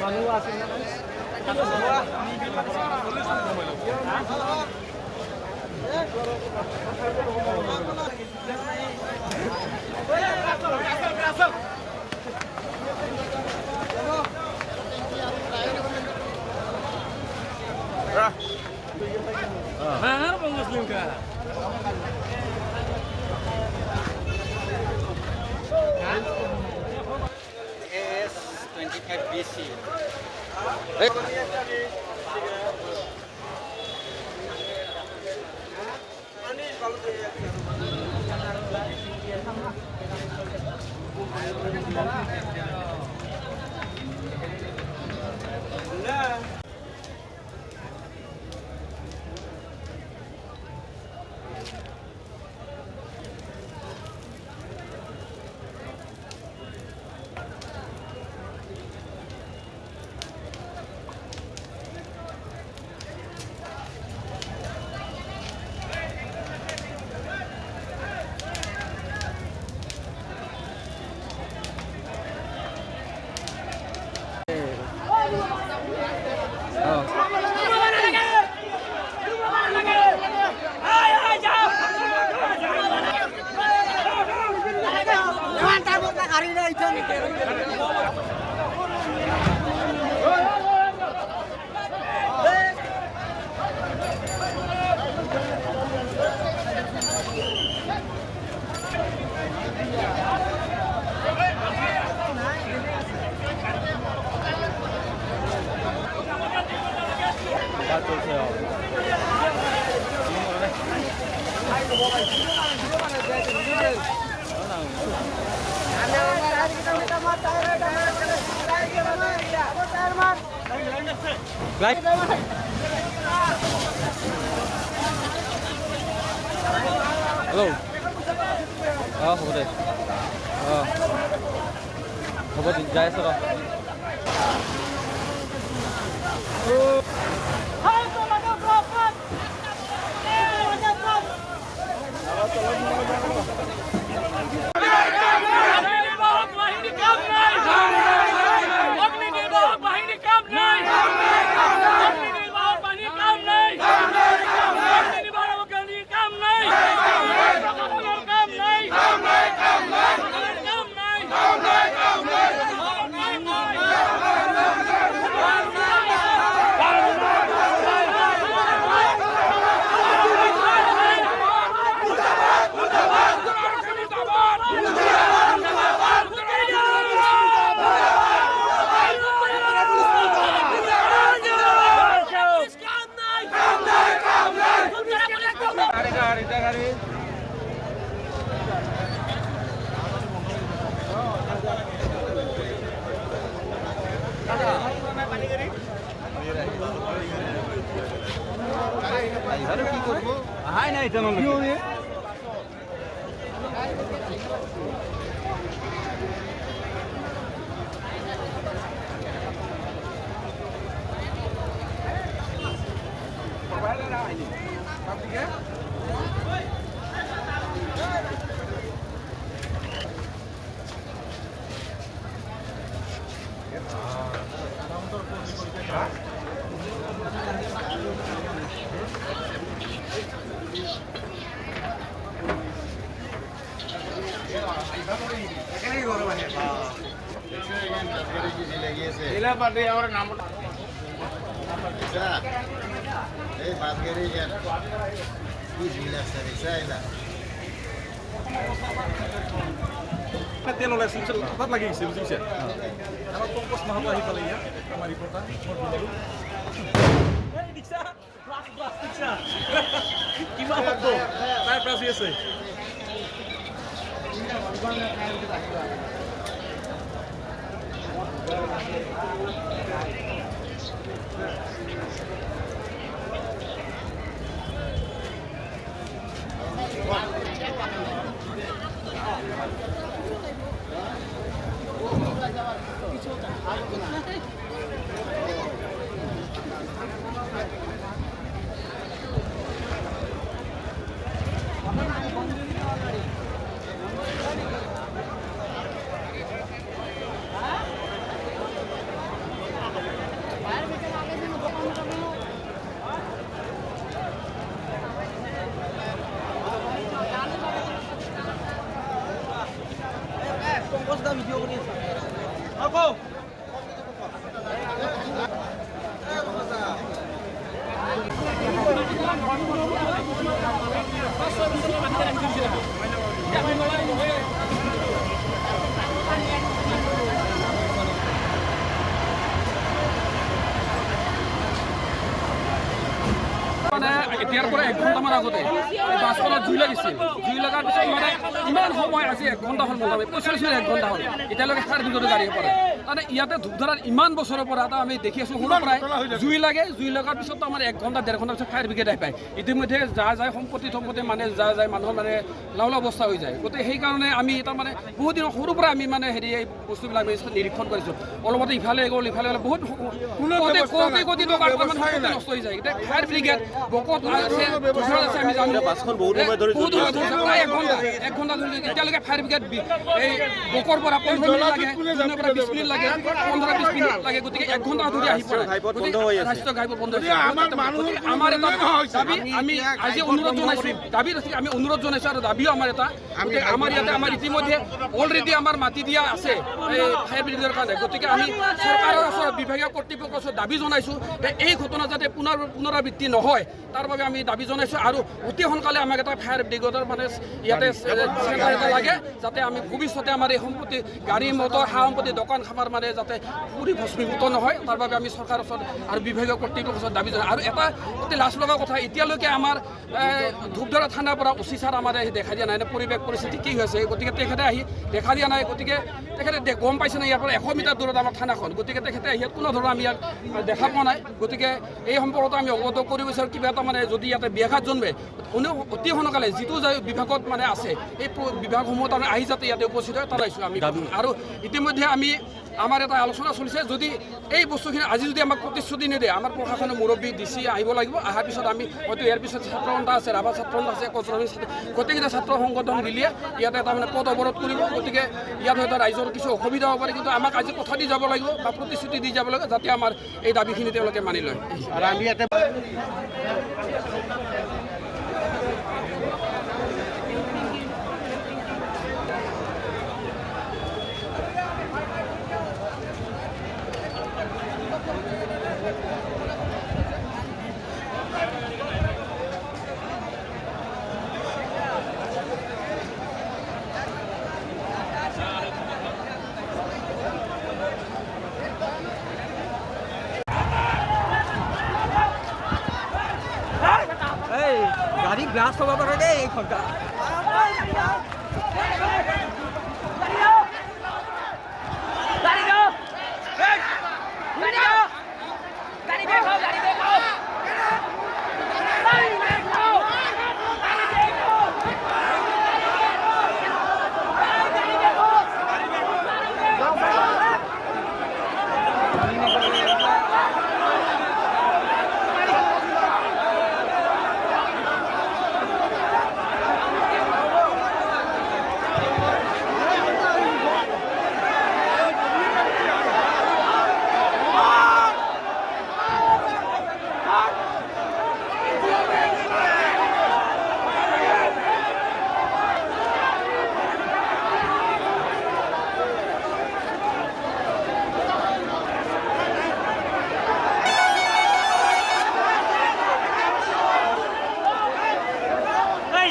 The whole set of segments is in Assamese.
মানুহ আছে AS25BC. Like. Hello. হ'ব দে। হ'ব দে, যাই আছো ৰ। কি কৰবো? হাই নাই তেমন তেল ওলাইছিল তাত লাগি গৈছে বুজিছে আমাৰ পংকজ মাহাতো আহি পালে ইয়াত আমাৰ ৰিপৰ্টাৰ কিমান তাই প্ৰাচি আছে মানে এতিয়াৰ পৰা 1 ঘণ্টামান আগতে বাছখনত জুই লাগিছিল জুই লগাৰ পিছত মানে ইমান সময় আজি 1 ঘণ্টা হ'ল মোটামুটি 45 মিনিট 1 ঘণ্টা হ'ল এতিয়ালৈকে ফায়াৰ ব্ৰিগেডৰ গাড়ী পৰা মানে ইয়াতে ধূপধাৰাত ইমান বছৰৰ পৰা এটা আমি দেখি আছোঁ সৰুৰ পৰাই জুই লাগে জুই লগাৰ পিছত আমাৰ 1 ঘণ্টা 1.5 ঘণ্টাৰ পিছত ফায়াৰ ব্ৰিগেড আহি পায় ইতিমধ্যে যা যায় সম্পত্তি মানে যা যায় মানুহৰ মানে লাওলা অৱস্থা হৈ যায় গতিকে সেইকাৰণে আমি তাৰমানে বহুত দিনৰ সৰুৰ পৰা আমি মানে হেৰি এই বস্তুবিলাক আমি নিৰীক্ষণ কৰিছোঁ অলপতে ইফালে গ'ল ইফালে গ'লে বহুত কোটি টকাৰ নষ্ট হৈ যায় এতিয়া ফায়াৰ ব্ৰিগেড বকত আছে আমি জানো বাছখন বহুত সময় ধৰি প্ৰায় 1 ঘণ্টা ধৰি এতিয়ালৈকে ফায়াৰ ব্ৰিগেড এই বকৰ পৰা 15 মিনিট লাগে 20 মিনিট লাগে 15-20 মিনিট লাগে গতিকে 1 ঘণ্টা ধৰি আহি পৰে ৰাষ্ট্ৰীয় ঘাইপথ বন্ধ হৈছে আমাৰ এটা দাবী আমি আজি অনুৰোধ জনাইছোঁ আমি অনুৰোধ জনাইছোঁ আৰু দাবীও আমাৰ এটা আমাৰ ইয়াতে আমাৰ ইতিমধ্যে অলৰেডি আমাৰ মাটি দিয়া আছে এই ফায়াৰ ব্ৰিগেডৰ কাৰণে গতিকে আমি চৰকাৰৰ ওচৰত বিভাগীয় কৰ্তৃপক্ষৰ ওচৰত দাবী জনাইছোঁ যে এই ঘটনা যাতে পুনৰাবৃত্তি নহয় তাৰ বাবে আমি দাবী জনাইছোঁ আৰু অতি সোনকালে আমাক এটা ফায়াৰ ব্ৰিগেডৰ মানে ইয়াতে চেণ্টাৰ এটা লাগে যাতে আমি ভৱিষ্যতে আমাৰ এই সম্পত্তি গাড়ী মটৰ সা সম্পত্তি দোকান খামাৰ মানে যাতে পুৰি ভস্মীভূত নহয় তাৰ বাবে আমি চৰকাৰৰ ওচৰত আৰু বিভাগীয় কৰ্তৃপক্ষৰ ওচৰত দাবী জনাই আৰু এটা অতি লাজ লগা কথা এতিয়ালৈকে আমাৰ ধূপধাৰা থানাৰ পৰা অচি ছাৰ আমাৰ দেখা দিয়া নাই পৰিৱেশ পৰিস্থিতি কি হৈছে গতিকে তেখেতে আহি দেখা দিয়া নাই গতিকে তেখেতে গম পাইছে নাই ইয়াৰ পৰা 100 মিটাৰ দূৰত আমাৰ থানাখন গতিকে তেখেতে ইয়াত কোনো ধৰণৰ আমি ইয়াত দেখা পোৱা নাই গতিকে এই সম্পৰ্কত আমি অৱগত কৰিব বিচাৰোঁ কিবা এটা মানে যদি ইয়াতে ব্যাঘাত জন্মে অতি সোনকালে যিটো বিভাগত মানে আছে এই বিভাগসমূহত আমি আহি যাতে ইয়াতে উপস্থিত হয় তাৰ আহিছোঁ আমি আৰু ইতিমধ্যে আমি আমাৰ এটা আলোচনা চলিছে যদি এই বস্তুখিনি আজি যদি আমাক প্ৰতিশ্ৰুতি নিদিয়ে আমাৰ প্ৰশাসনৰ মুৰব্বী DC আহিব লাগিব অহাৰ পিছত আমি হয়তো ইয়াৰ পিছত ছাত্ৰ সন্থা আছে ৰাভা ছাত্ৰ সন্থা আছে কচৰমী গোটেইকেইটা ছাত্ৰ সংগঠন মিলিয়ে ইয়াতে এটা মানে পদ অৱৰোধ কৰিব গতিকে ইয়াত হয়তো ৰাইজৰ কিছু অসুবিধা হ'ব পাৰে কিন্তু আমাক আজি কথা দি যাব লাগিব বা প্ৰতিশ্ৰুতি দি যাব লাগিব যাতে আমাৰ এই দাবীখিনি তেওঁলোকে মানি লয় আৰু আমি ইয়াতে গাড়ী ব্লাষ্ট হ'ব পাৰে দেই এই ঘণ্টা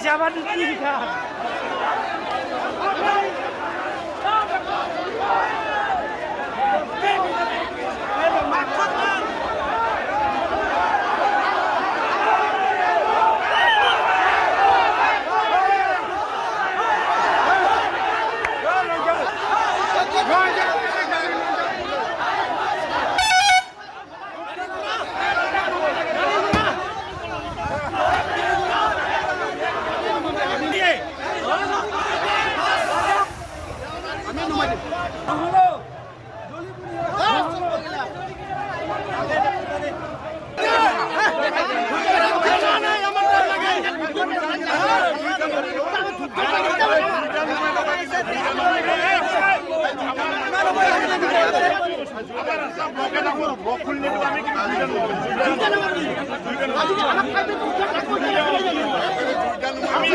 Jangan dikira. আমি